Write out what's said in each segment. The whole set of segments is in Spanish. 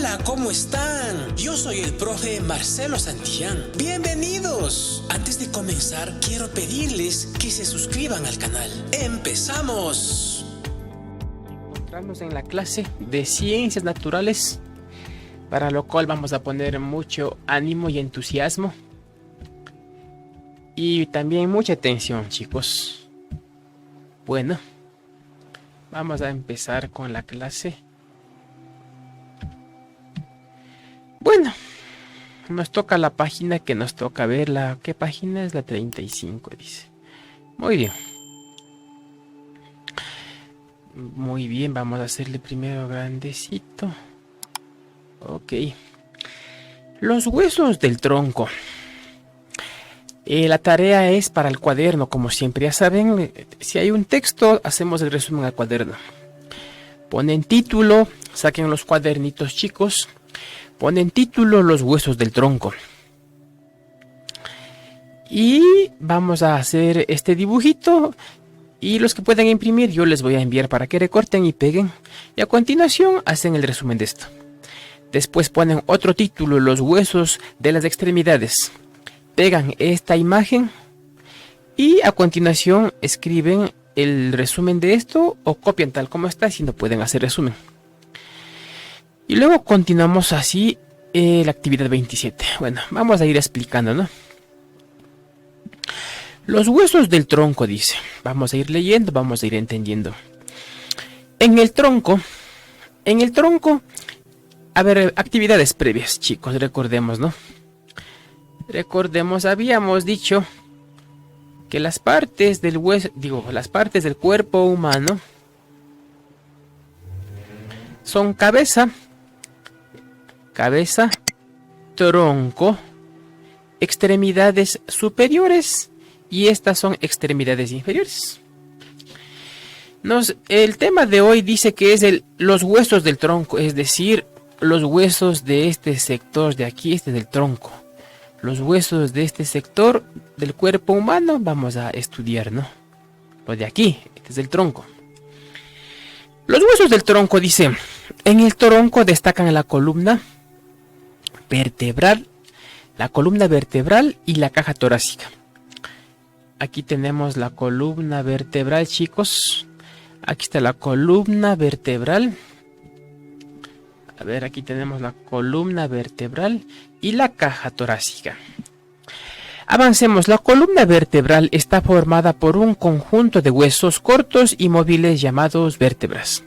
Hola, ¿cómo están? Yo soy el profe Marcelo Santillán. Bienvenidos. Antes de comenzar, quiero pedirles que se suscriban al canal. ¡Empezamos! Encontramos en la clase de Ciencias Naturales, para lo cual vamos a poner mucho ánimo y entusiasmo. Y también mucha atención, chicos. Bueno, vamos a empezar con la clase. Bueno, nos toca la página que nos toca ver. ¿Qué página es? La 35, dice. Muy bien. Muy bien, vamos a hacerle primero grandecito. Ok. Los huesos del tronco. La tarea es para el cuaderno, como siempre. Ya saben, si hay un texto, hacemos el resumen al cuaderno. Ponen título, saquen los cuadernitos, chicos. Ponen título los huesos del tronco. Y vamos a hacer este dibujito. Y los que puedan imprimir, yo les voy a enviar para que recorten y peguen. Y a continuación hacen el resumen de esto. Después ponen otro título, los huesos de las extremidades. Pegan esta imagen. Y a continuación escriben el resumen de esto. O copian tal como está si no pueden hacer resumen. Y luego continuamos así la actividad 27. Bueno, vamos a ir explicando, ¿no? Los huesos del tronco, dice. Vamos a ir leyendo, vamos a ir entendiendo. En el tronco, a ver, actividades previas, chicos, recordemos, ¿no? Recordemos, habíamos dicho que las partes del hueso, las partes del cuerpo humano son cabeza, tronco, extremidades superiores y estas son extremidades inferiores. El tema de hoy dice que es los huesos del tronco, es decir, los huesos de este sector de aquí, este del tronco. Los huesos de este sector del cuerpo humano vamos a estudiar, ¿no? Lo de aquí, este es el tronco. Los huesos del tronco, dice, en el tronco destacan la columna vertebral y la caja torácica. Aquí tenemos la columna vertebral, chicos. Aquí está la columna vertebral. A ver, aquí tenemos la columna vertebral y la caja torácica. Avancemos. La columna vertebral está formada por un conjunto de huesos cortos y móviles llamados vértebras.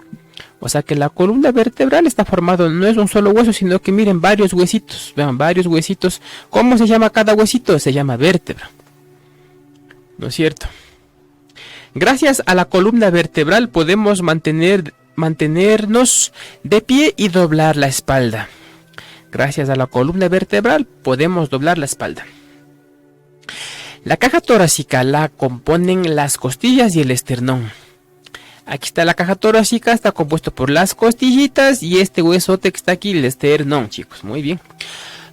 O sea que la columna vertebral está formada, no es un solo hueso, sino que miren varios huesitos. Vean, varios huesitos. ¿Cómo se llama cada huesito? Se llama vértebra. ¿No es cierto? Gracias a la columna vertebral podemos mantenernos de pie y doblar la espalda. Gracias a la columna vertebral podemos doblar la espalda. La caja torácica la componen las costillas y el esternón. Aquí está la caja torácica, está compuesto por las costillitas y este huesote que está aquí, el esternón, chicos. Muy bien.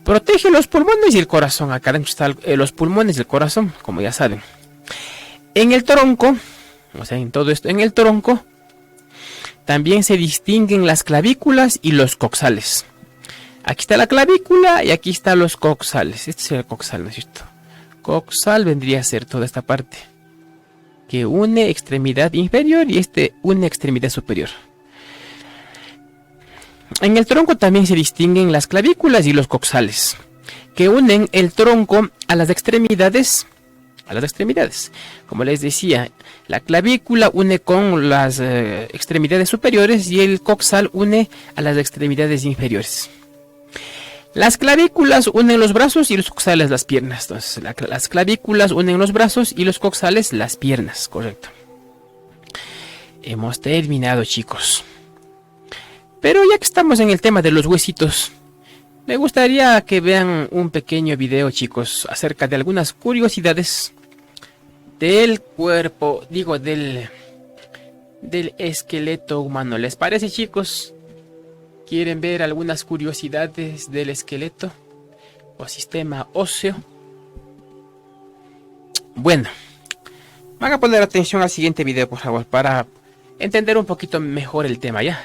Protege los pulmones y el corazón. Acá dentro están los pulmones y el corazón, como ya saben. En el tronco, o sea, en todo esto, en el tronco, también se distinguen las clavículas y los coxales. Aquí está la clavícula y aquí están los coxales. Este es el coxal, ¿no es cierto? Coxal vendría a ser toda esta parte que une extremidad inferior y une extremidad superior. En el tronco también se distinguen las clavículas y los coxales, que unen el tronco a las extremidades. Como les decía, la clavícula une con las extremidades superiores y el coxal une a las extremidades inferiores. Las clavículas unen los brazos y los coxales las piernas. Entonces, las clavículas unen los brazos y los coxales las piernas, correcto. Hemos terminado, chicos. Pero ya que estamos en el tema de los huesitos, me gustaría que vean un pequeño video, chicos, acerca de algunas curiosidades del cuerpo, del esqueleto humano. ¿Les parece, chicos? ¿Quieren ver algunas curiosidades del esqueleto o sistema óseo? Bueno, van a poner atención al siguiente video, por favor, para entender un poquito mejor el tema, ¿ya?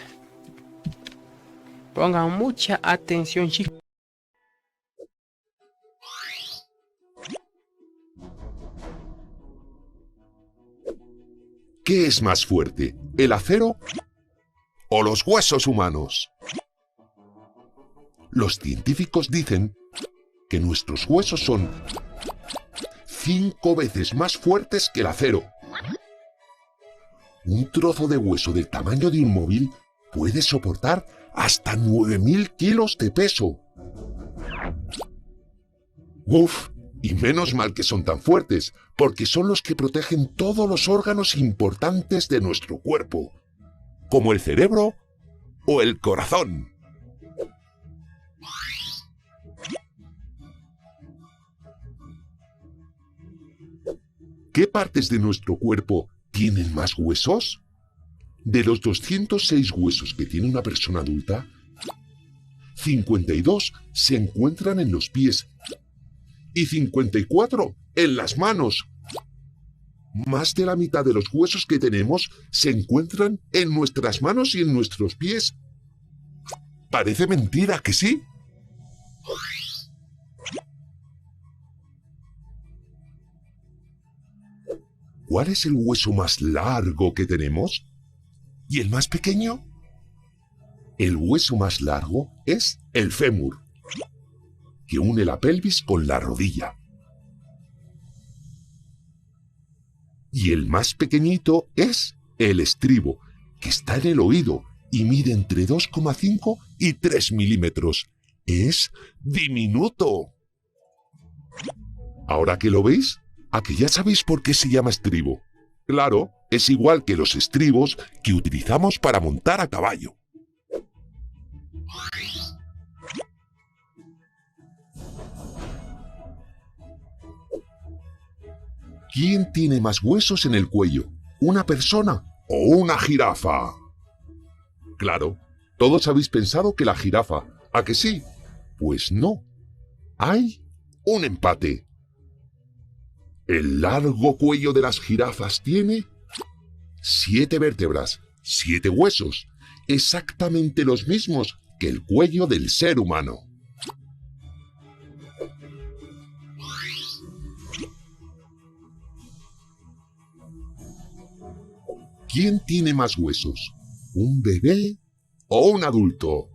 Pongan mucha atención, chicos. ¿Qué es más fuerte, el acero o los huesos humanos? Los científicos dicen que nuestros huesos son 5 veces más fuertes que el acero. Un trozo de hueso del tamaño de un móvil puede soportar hasta 9.000 kilos de peso. ¡Uf! Y menos mal que son tan fuertes, porque son los que protegen todos los órganos importantes de nuestro cuerpo, como el cerebro o el corazón. ¿Qué partes de nuestro cuerpo tienen más huesos? De los 206 huesos que tiene una persona adulta, 52 se encuentran en los pies y 54 en las manos. Más de la mitad de los huesos que tenemos se encuentran en nuestras manos y en nuestros pies. Parece mentira, ¿que sí? ¿Cuál es el hueso más largo que tenemos? ¿Y el más pequeño? El hueso más largo es el fémur, que une la pelvis con la rodilla. Y el más pequeñito es el estribo, que está en el oído y mide entre 2,5 y 3 milímetros. Es diminuto. Ahora que lo veis, ¿a que ya sabéis por qué se llama estribo? Claro, es igual que los estribos que utilizamos para montar a caballo. ¿Quién tiene más huesos en el cuello? ¿Una persona o una jirafa? Claro, todos habéis pensado que la jirafa, ¿a que sí? Pues no. Hay un empate. El largo cuello de las jirafas tiene 7 vértebras, 7 huesos, exactamente los mismos que el cuello del ser humano. ¿Quién tiene más huesos? ¿Un bebé o un adulto?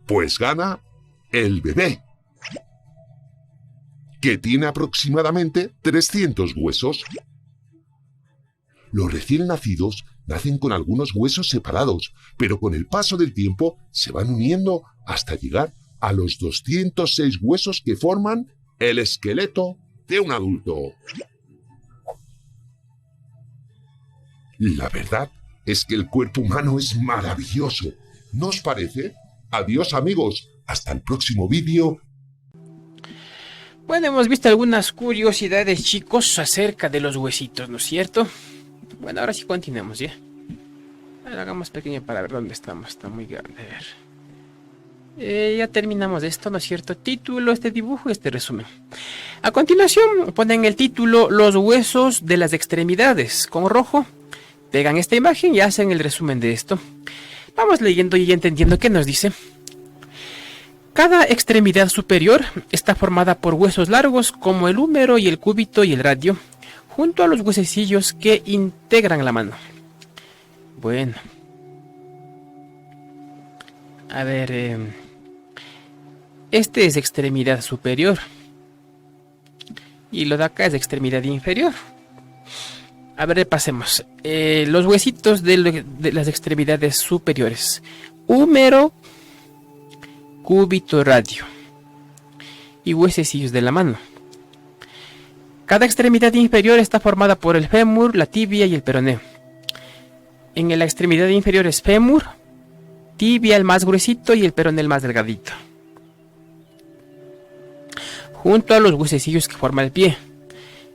Pues gana el bebé, que tiene aproximadamente 300 huesos. Los recién nacidos nacen con algunos huesos separados, pero con el paso del tiempo se van uniendo hasta llegar a los 206 huesos que forman el esqueleto de un adulto. La verdad es que el cuerpo humano es maravilloso, ¿no os parece? Adiós amigos, hasta el próximo vídeo. Bueno, hemos visto algunas curiosidades, chicos, acerca de los huesitos, ¿no es cierto? Bueno, ahora sí continuemos, ¿ya? A ver, hagamos pequeño para ver dónde estamos. Está muy grande, a ver. Ya terminamos esto, ¿no es cierto? Título, este dibujo, este resumen. A continuación, ponen el título Los huesos de las extremidades, con rojo. Pegan esta imagen y hacen el resumen de esto. Vamos leyendo y entendiendo qué nos dice. Cada extremidad superior está formada por huesos largos como el húmero y el cúbito y el radio, junto a los huesecillos que integran la mano. Bueno. A ver, este es extremidad superior. Y lo de acá es extremidad inferior. A ver, repasemos. Los huesitos de las extremidades superiores. Húmero, cúbito, radio. Y huesecillos de la mano. Cada extremidad inferior está formada por el fémur, la tibia y el peroné. En la extremidad inferior es fémur, tibia el más gruesito y el peroné el más delgadito. Junto a los huesecillos que forman el pie.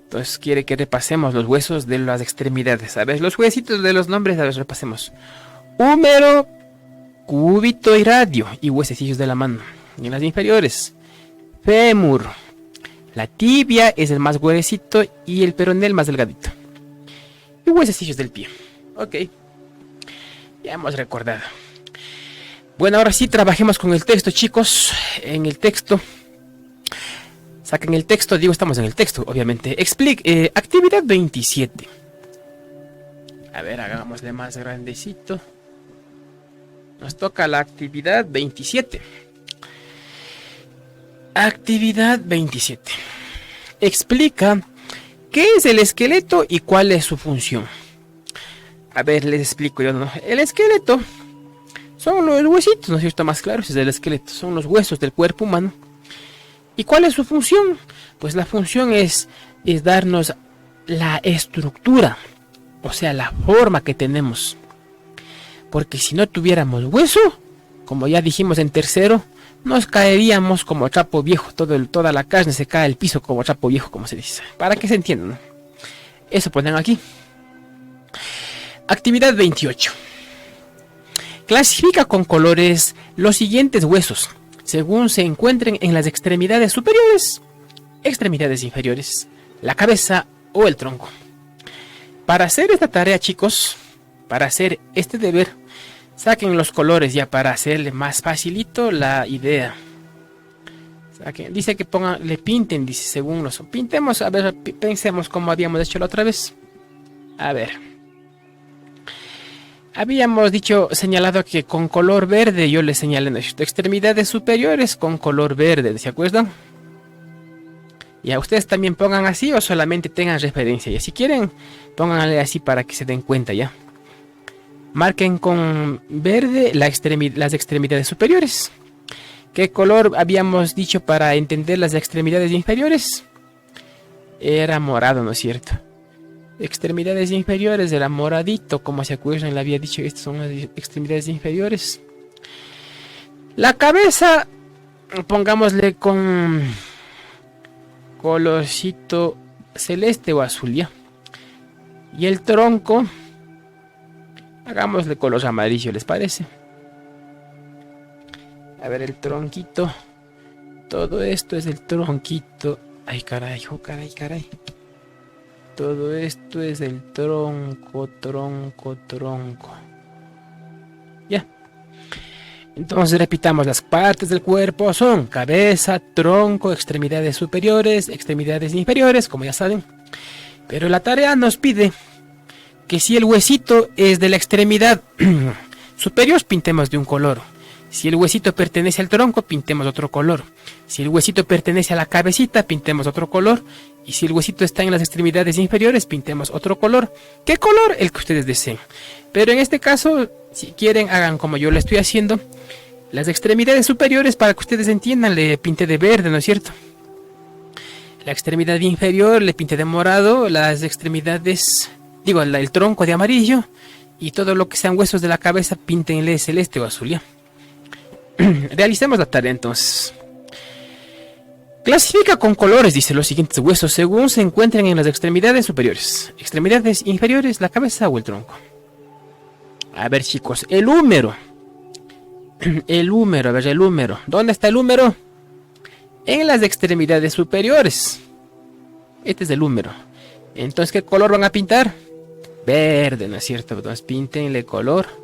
Entonces quiere que repasemos los huesos de las extremidades. A ver, los huesitos de los nombres, a ver, repasemos. Húmero, cúbito y radio. Y huesecillos de la mano. Y en las inferiores, fémur. La tibia es el más gruesito y el peroné el más delgadito. Y huesecillos del pie. Ok. Ya hemos recordado. Bueno, ahora sí trabajemos con el texto, chicos. En el texto. Saquen el texto, digo, estamos en el texto, obviamente. Actividad 27. A ver, hagámosle más grandecito. Nos toca la actividad 27. Actividad 27. Explica qué es el esqueleto y cuál es su función. A ver, les explico yo, ¿no? El esqueleto son los huesitos, ¿no es cierto? Más claro, ese es el esqueleto. Son los huesos del cuerpo humano. ¿Y cuál es su función? Pues la función es darnos la estructura, o sea, la forma que tenemos. Porque si no tuviéramos hueso, como ya dijimos en tercero, nos caeríamos como trapo viejo. Toda la carne se cae al piso como trapo viejo, como se dice. Para que se entienda, ¿no? Eso ponen aquí. Actividad 28. Clasifica con colores los siguientes huesos, según se encuentren en las extremidades superiores, extremidades inferiores, la cabeza o el tronco. Para hacer esta tarea, chicos, para hacer este deber, saquen los colores ya para hacerle más facilito la idea. Dice que le pinten, dice, según los pintemos, a ver, pensemos como habíamos hecho la otra vez. A ver. Habíamos señalado que con color verde, yo les señalé extremidades superiores con color verde, ¿se acuerdan? Y a ustedes también pongan así o solamente tengan referencia. Y si quieren, pónganle así para que se den cuenta ya. Marquen con verde las extremidades superiores. ¿Qué color habíamos dicho para entender las extremidades inferiores? Era morado, ¿no es cierto? Extremidades inferiores era moradito, como se acuerdan, le había dicho, estas son las extremidades inferiores. La cabeza, pongámosle con colorcito celeste o azul, ya. Y el tronco, hagámosle color amarillo, ¿les parece? A ver, el tronquito. Todo esto es el tronquito. Ay, caray, oh, caray. Todo esto es el tronco. Ya. Entonces repitamos, las partes del cuerpo son cabeza, tronco, extremidades superiores, extremidades inferiores, como ya saben. Pero la tarea nos pide que si el huesito es de la extremidad superior, pintemos de un color. Si el huesito pertenece al tronco, pintemos otro color. Si el huesito pertenece a la cabecita, pintemos otro color. Y si el huesito está en las extremidades inferiores, pintemos otro color. ¿Qué color? El que ustedes deseen. Pero en este caso, si quieren, hagan como yo lo estoy haciendo. Las extremidades superiores, para que ustedes entiendan, le pinté de verde, ¿no es cierto? La extremidad inferior le pinté de morado. Las extremidades, el tronco de amarillo. Y todo lo que sean huesos de la cabeza, píntenle celeste o azul, ¿ya? Realicemos la tarea entonces. Clasifica con colores, dice, los siguientes huesos según se encuentren en las extremidades superiores, extremidades inferiores, la cabeza o el tronco. A ver, chicos, el húmero. El húmero. ¿Dónde está el húmero? En las extremidades superiores. Este es el húmero. Entonces, ¿qué color van a pintar? Verde, ¿no es cierto? Entonces, píntenle color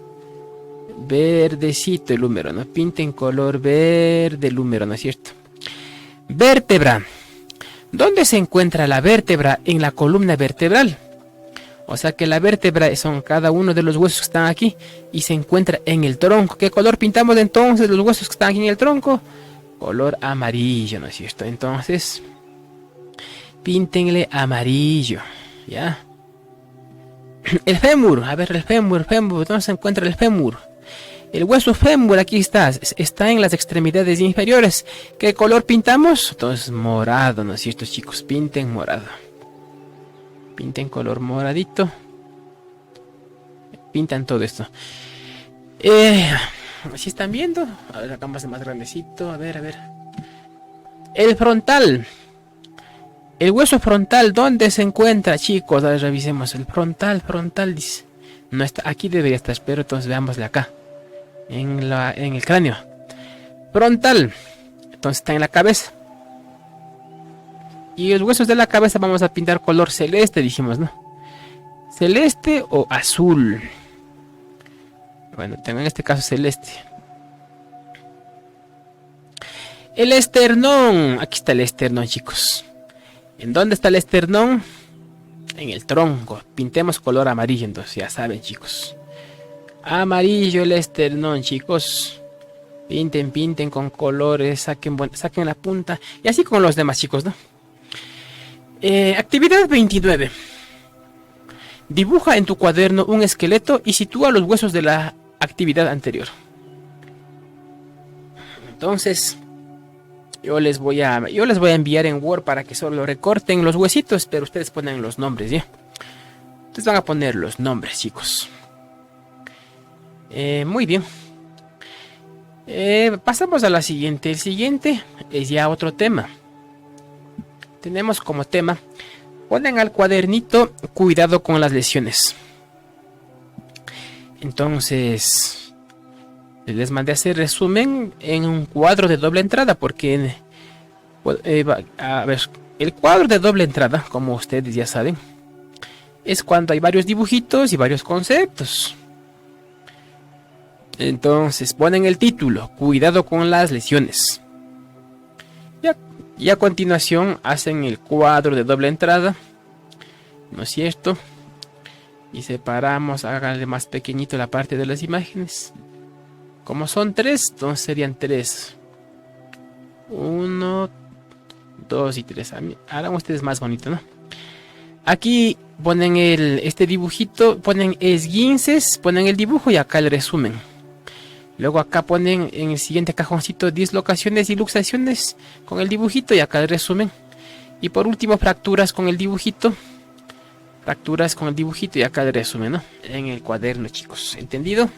verdecito el húmero, ¿no? Pinten color verde el húmero, ¿no es cierto? Vértebra. ¿Dónde se encuentra la vértebra? En la columna vertebral. O sea que la vértebra son cada uno de los huesos que están aquí y se encuentra en el tronco. ¿Qué color pintamos entonces los huesos que están aquí en el tronco? Color amarillo, ¿no es cierto? Entonces, píntenle amarillo, ¿ya? El fémur, a ver, el fémur, ¿dónde se encuentra el fémur? El hueso fémur aquí está en las extremidades inferiores. ¿Qué color pintamos? Entonces morado, ¿no es cierto, chicos? Pinten morado. Pinten color moradito. Pintan todo esto. ¿Así están viendo? A ver, acá más grandecito. A ver. El frontal. El hueso frontal, ¿dónde se encuentra, chicos? A ver, revisemos. El frontal, dice. No está, aquí debería estar, pero entonces veámosle acá. En el cráneo. Frontal. Entonces está en la cabeza. Y los huesos de la cabeza vamos a pintar color celeste, dijimos, ¿no? Celeste o azul. Bueno, tengo en este caso celeste. El esternón. Aquí está el esternón, chicos. ¿En dónde está el esternón? En el tronco. Pintemos color amarillo, entonces ya saben, chicos. Amarillo el esternón, chicos. Pinten con colores, saquen la punta. Y así con los demás, chicos, ¿no? Actividad 29. Dibuja en tu cuaderno un esqueleto y sitúa los huesos de la actividad anterior. Entonces, yo les voy a enviar en Word para que solo recorten los huesitos, pero ustedes ponen los nombres, ¿ya? Ustedes van a poner los nombres, chicos. Muy bien. Pasamos a la siguiente. El siguiente es ya otro tema. Tenemos como tema: ponen al cuadernito cuidado con las lesiones. Entonces, les mandé a hacer resumen en un cuadro de doble entrada, porque a ver, el cuadro de doble entrada, como ustedes ya saben, es cuando hay varios dibujitos y varios conceptos. Entonces ponen el título: cuidado con las lesiones. Y a continuación hacen el cuadro de doble entrada, ¿no es cierto? Y separamos, háganle más pequeñito la parte de las imágenes. Como son 3, entonces serían 3. 1, 2 y 3. Harán ustedes más bonito, ¿no? Aquí ponen este dibujito, ponen esguinces, ponen el dibujo y acá el resumen. Luego acá ponen en el siguiente cajoncito dislocaciones y luxaciones con el dibujito y acá el resumen. Y por último fracturas con el dibujito. Fracturas con el dibujito y acá el resumen, ¿no? En el cuaderno, chicos. ¿Entendido?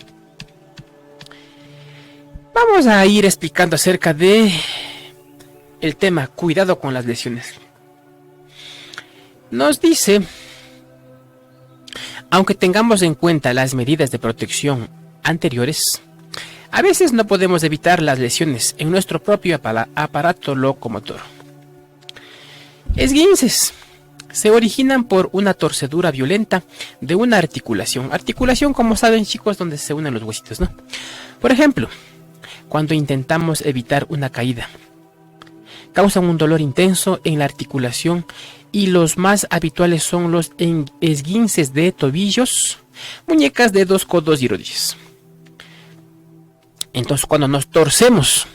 Vamos a ir explicando acerca de el tema cuidado con las lesiones. Nos dice: aunque tengamos en cuenta las medidas de protección anteriores, a veces no podemos evitar las lesiones en nuestro propio aparato locomotor. Esguinces se originan por una torcedura violenta de una articulación. Articulación, como saben, chicos, donde se unen los huesitos, ¿no? Por ejemplo, cuando intentamos evitar una caída, causan un dolor intenso en la articulación, y los más habituales son los esguinces de tobillos, muñecas, dedos, codos y rodillas. Entonces, cuando nos torcemos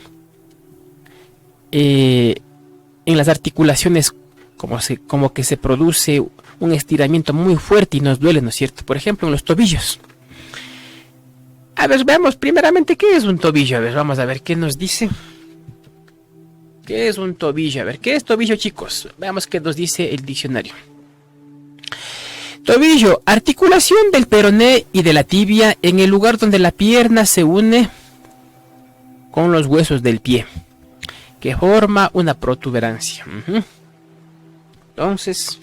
en las articulaciones, como que se produce un estiramiento muy fuerte y nos duele, ¿no es cierto? Por ejemplo, en los tobillos. A ver, veamos primeramente qué es un tobillo. A ver, vamos a ver qué nos dice. ¿Qué es un tobillo? A ver, ¿qué es tobillo, chicos? Veamos qué nos dice el diccionario. Tobillo: articulación del peroné y de la tibia en el lugar donde la pierna se une con los huesos del pie, que forma una protuberancia. Entonces,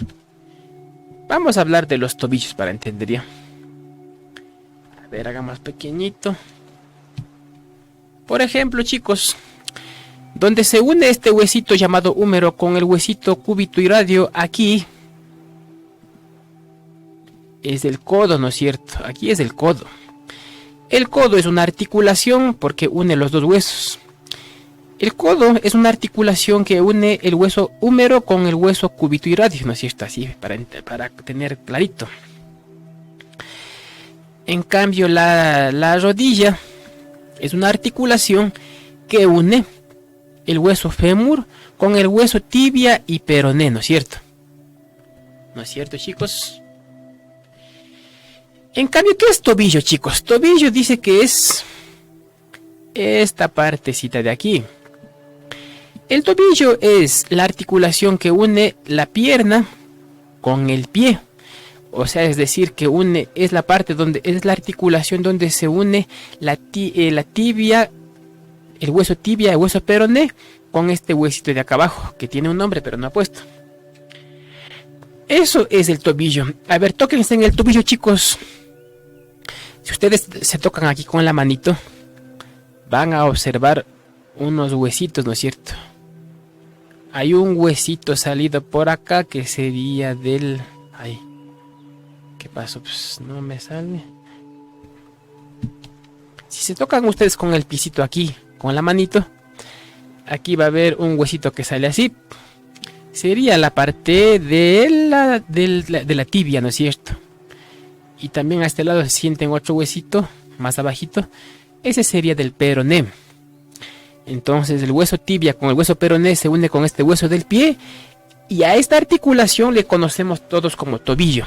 vamos a hablar de los tobillos para entender ya. A ver, hagamos pequeñito. Por ejemplo, chicos, donde se une este huesito llamado húmero con el huesito cúbito y radio, aquí es el codo, ¿no es cierto? Aquí es el codo. El codo es una articulación porque une los dos huesos. El codo es una articulación que une el hueso húmero con el hueso cúbito y radio, ¿no es cierto? Así, para tener clarito. En cambio, la rodilla es una articulación que une el hueso fémur con el hueso tibia y peroné, ¿no es cierto? ¿No es cierto, chicos? En cambio, ¿qué es tobillo, chicos? Tobillo dice que es esta partecita de aquí. El tobillo es la articulación que une la pierna con el pie. O sea, es decir, que es la parte donde es la articulación donde se une la tibia, el hueso tibia, el hueso peroné, con este huesito de acá abajo, que tiene un nombre pero no ha puesto. Eso es el tobillo. A ver, tóquense en el tobillo, chicos. Si ustedes se tocan aquí con la manito, van a observar unos huesitos, ¿no es cierto? Hay un huesito salido por acá que sería del... Ay, ¿qué pasó? Pues no me sale. Si se tocan ustedes con el pisito aquí, con la manito, aquí va a haber un huesito que sale así. Sería la parte de la tibia, ¿no es cierto? Y también a este lado se sienten otro huesito más abajito. Ese sería del peroné. Entonces el hueso tibia con el hueso peroné se une con este hueso del pie. Y a esta articulación le conocemos todos como tobillo.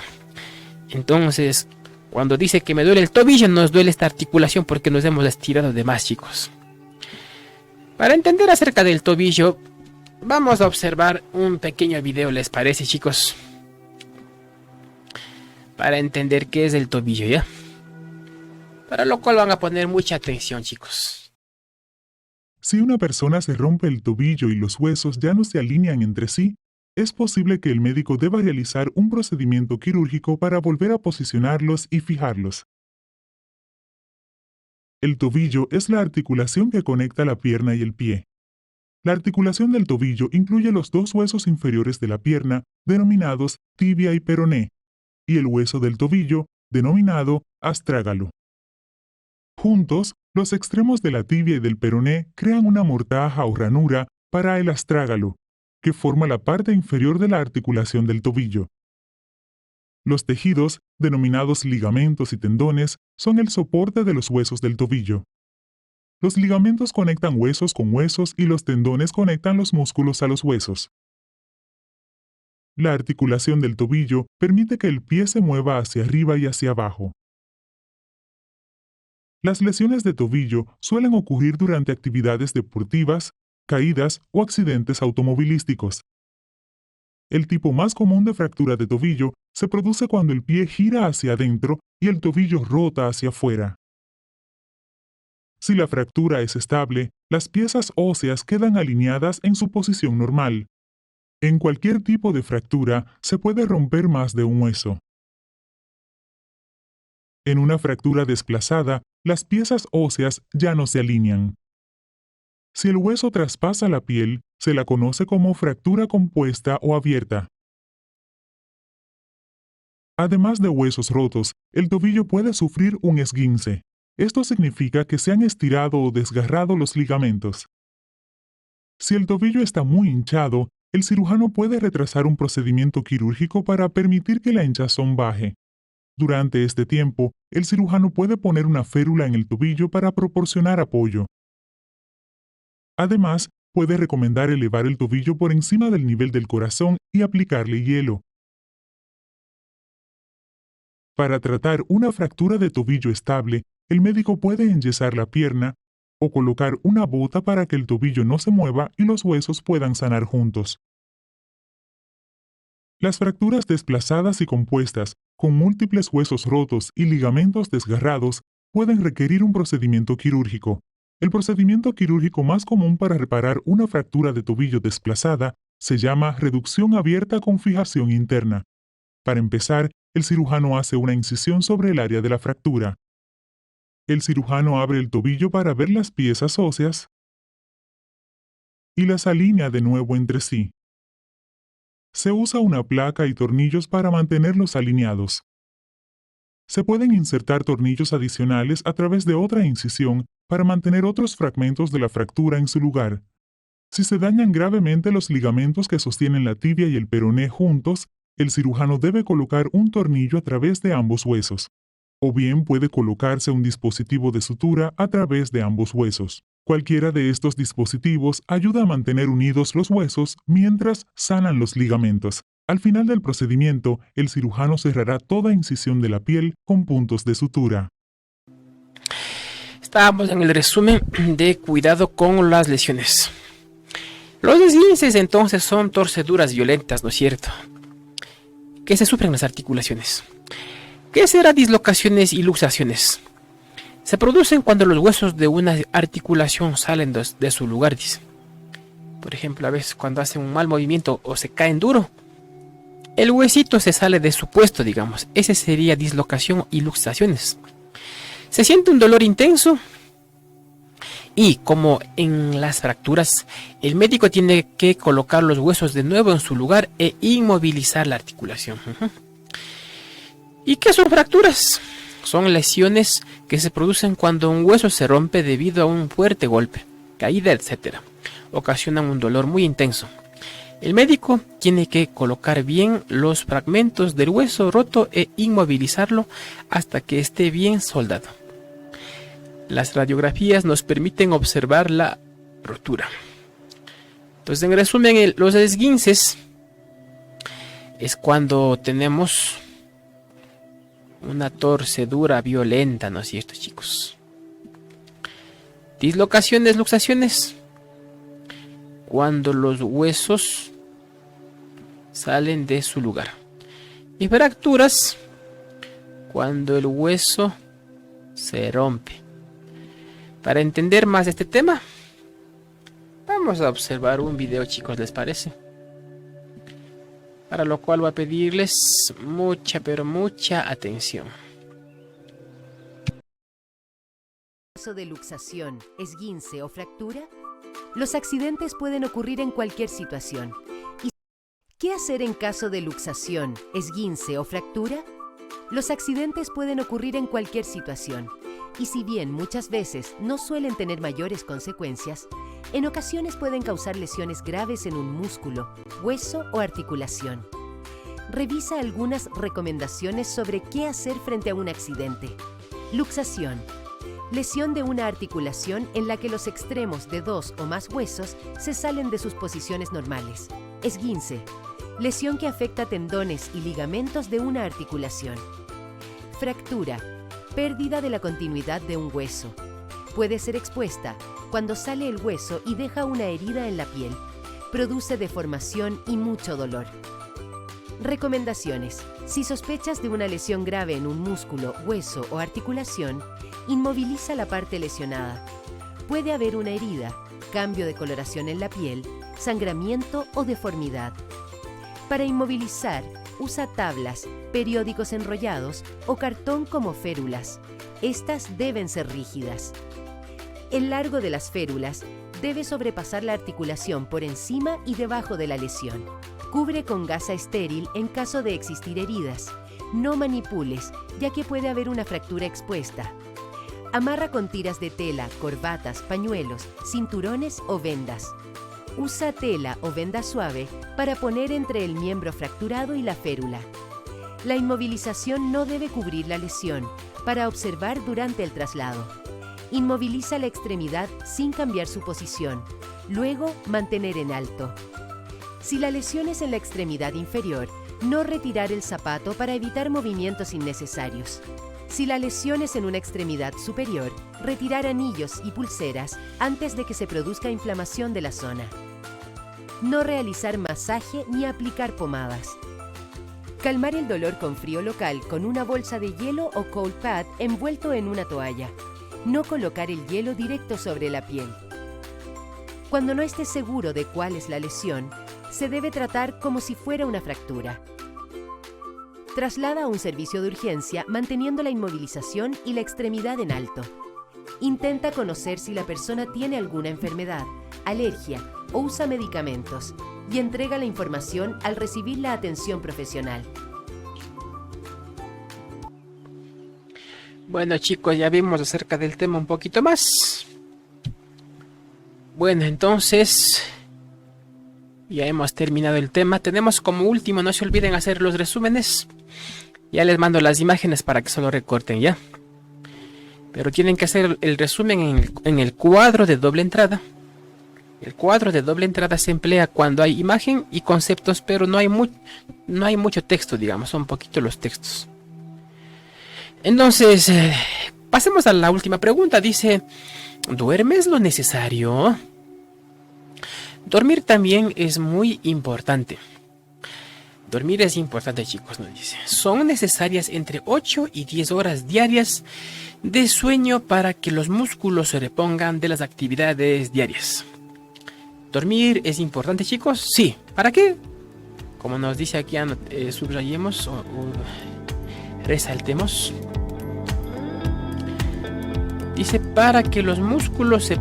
Entonces, cuando dice que me duele el tobillo, nos duele esta articulación porque nos hemos estirado de más, chicos. Para entender acerca del tobillo, vamos a observar un pequeño video, ¿les parece, chicos? Para entender qué es el tobillo, ¿ya? Para lo cual van a poner mucha atención, chicos. Si una persona se rompe el tobillo y los huesos ya no se alinean entre sí, es posible que el médico deba realizar un procedimiento quirúrgico para volver a posicionarlos y fijarlos. El tobillo es la articulación que conecta la pierna y el pie. La articulación del tobillo incluye los dos huesos inferiores de la pierna, denominados tibia y peroné, y el hueso del tobillo, denominado astrágalo. Juntos, los extremos de la tibia y del peroné crean una mortaja o ranura para el astrágalo, que forma la parte inferior de la articulación del tobillo. Los tejidos, denominados ligamentos y tendones, son el soporte de los huesos del tobillo. Los ligamentos conectan huesos con huesos y los tendones conectan los músculos a los huesos. La articulación del tobillo permite que el pie se mueva hacia arriba y hacia abajo. Las lesiones de tobillo suelen ocurrir durante actividades deportivas, caídas o accidentes automovilísticos. El tipo más común de fractura de tobillo se produce cuando el pie gira hacia adentro y el tobillo rota hacia afuera. Si la fractura es estable, las piezas óseas quedan alineadas en su posición normal. En cualquier tipo de fractura se puede romper más de un hueso. En una fractura desplazada, las piezas óseas ya no se alinean. Si el hueso traspasa la piel, se la conoce como fractura compuesta o abierta. Además de huesos rotos, el tobillo puede sufrir un esguince. Esto significa que se han estirado o desgarrado los ligamentos. Si el tobillo está muy hinchado, el cirujano puede retrasar un procedimiento quirúrgico para permitir que la hinchazón baje. Durante este tiempo, el cirujano puede poner una férula en el tobillo para proporcionar apoyo. Además, puede recomendar elevar el tobillo por encima del nivel del corazón y aplicarle hielo. Para tratar una fractura de tobillo estable, el médico puede enyesar la pierna o colocar una bota para que el tobillo no se mueva y los huesos puedan sanar juntos. Las fracturas desplazadas y compuestas, con múltiples huesos rotos y ligamentos desgarrados, pueden requerir un procedimiento quirúrgico. El procedimiento quirúrgico más común para reparar una fractura de tobillo desplazada se llama reducción abierta con fijación interna. Para empezar, el cirujano hace una incisión sobre el área de la fractura. El cirujano abre el tobillo para ver las piezas óseas y las alinea de nuevo entre sí. Se usa una placa y tornillos para mantenerlos alineados. Se pueden insertar tornillos adicionales a través de otra incisión para mantener otros fragmentos de la fractura en su lugar. Si se dañan gravemente los ligamentos que sostienen la tibia y el peroné juntos, el cirujano debe colocar un tornillo a través de ambos huesos. O bien puede colocarse un dispositivo de sutura a través de ambos huesos. Cualquiera de estos dispositivos ayuda a mantener unidos los huesos mientras sanan los ligamentos. Al final del procedimiento, el cirujano cerrará toda incisión de la piel con puntos de sutura. Estábamos en el resumen de cuidado con las lesiones. Los esguinces entonces son torceduras violentas, ¿no es cierto?, que se sufren en las articulaciones. ¿Qué será dislocaciones y luxaciones? Se producen cuando los huesos de una articulación salen de su lugar, dice. Por ejemplo, a veces cuando hacen un mal movimiento o se caen duro, el huesito se sale de su puesto, digamos. Ese sería dislocación y luxaciones. Se siente un dolor intenso y, como en las fracturas, el médico tiene que colocar los huesos de nuevo en su lugar e inmovilizar la articulación. ¿Y qué son fracturas? Son lesiones que se producen cuando un hueso se rompe debido a un fuerte golpe, caída, etc. ocasionan un dolor muy intenso. El médico tiene que colocar bien los fragmentos del hueso roto e inmovilizarlo hasta que esté bien soldado. Las radiografías nos permiten observar la rotura. Entonces, en resumen, los esguinces es cuando tenemos una torcedura violenta, ¿no es cierto, chicos? Dislocaciones, luxaciones, cuando los huesos salen de su lugar. Y fracturas, cuando el hueso se rompe. Para entender más este tema, vamos a observar un video, chicos, ¿les parece? Para lo cual voy a pedirles mucha, pero mucha atención. Caso de luxación, esguince o fractura, los accidentes pueden ocurrir en cualquier situación. ¿Qué hacer en caso de luxación, esguince o fractura? Los accidentes pueden ocurrir en cualquier situación, y si bien muchas veces no suelen tener mayores consecuencias, en ocasiones pueden causar lesiones graves en un músculo, hueso o articulación. Revisa algunas recomendaciones sobre qué hacer frente a un accidente. Luxación. Lesión de una articulación en la que los extremos de dos o más huesos se salen de sus posiciones normales. Esguince. Lesión que afecta tendones y ligamentos de una articulación. Fractura. Pérdida de la continuidad de un hueso. Puede ser expuesta cuando sale el hueso y deja una herida en la piel. Produce deformación y mucho dolor. Recomendaciones. Si sospechas de una lesión grave en un músculo, hueso o articulación, inmoviliza la parte lesionada. Puede haber una herida, cambio de coloración en la piel, sangramiento o deformidad. Para inmovilizar, usa tablas, periódicos enrollados o cartón como férulas. Estas deben ser rígidas. El largo de las férulas debe sobrepasar la articulación por encima y debajo de la lesión. Cubre con gasa estéril en caso de existir heridas. No manipules, ya que puede haber una fractura expuesta. Amarra con tiras de tela, corbatas, pañuelos, cinturones o vendas. Usa tela o venda suave para poner entre el miembro fracturado y la férula. La inmovilización no debe cubrir la lesión, para observar durante el traslado. Inmoviliza la extremidad sin cambiar su posición, luego mantener en alto. Si la lesión es en la extremidad inferior, no retirar el zapato para evitar movimientos innecesarios. Si la lesión es en una extremidad superior, retirar anillos y pulseras antes de que se produzca inflamación de la zona. No realizar masaje ni aplicar pomadas. Calmar el dolor con frío local con una bolsa de hielo o cold pad envuelto en una toalla. No colocar el hielo directo sobre la piel. Cuando no esté seguro de cuál es la lesión, se debe tratar como si fuera una fractura. Traslada a un servicio de urgencia manteniendo la inmovilización y la extremidad en alto. Intenta conocer si la persona tiene alguna enfermedad, alergia o usa medicamentos y entrega la información al recibir la atención profesional. Bueno, chicos, ya vimos acerca del tema un poquito más. Bueno, entonces ya hemos terminado el tema. Tenemos como último, no se olviden hacer los resúmenes. Ya les mando las imágenes para que solo recorten, ¿ya? Pero tienen que hacer el resumen en el cuadro de doble entrada. El cuadro de doble entrada se emplea cuando hay imagen y conceptos, pero no hay mucho texto, digamos, son poquitos los textos. Entonces, pasemos a la última pregunta. Dice, ¿duermes lo necesario? Dormir también es muy importante. Dormir es importante, chicos, nos dice. Son necesarias entre 8 y 10 horas diarias de sueño para que los músculos se repongan de las actividades diarias. ¿Dormir es importante, chicos? Sí. ¿Para qué? Como nos dice aquí, subrayemos o resaltemos. Dice, para que los músculos se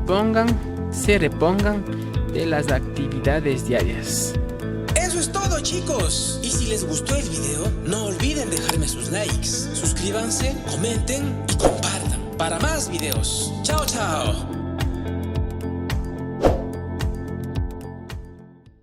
repongan de las actividades diarias. Eso es todo, chicos. Y si les gustó el video, no olviden dejarme sus likes. Suscríbanse, comenten y compartan para más videos. Chao, chao.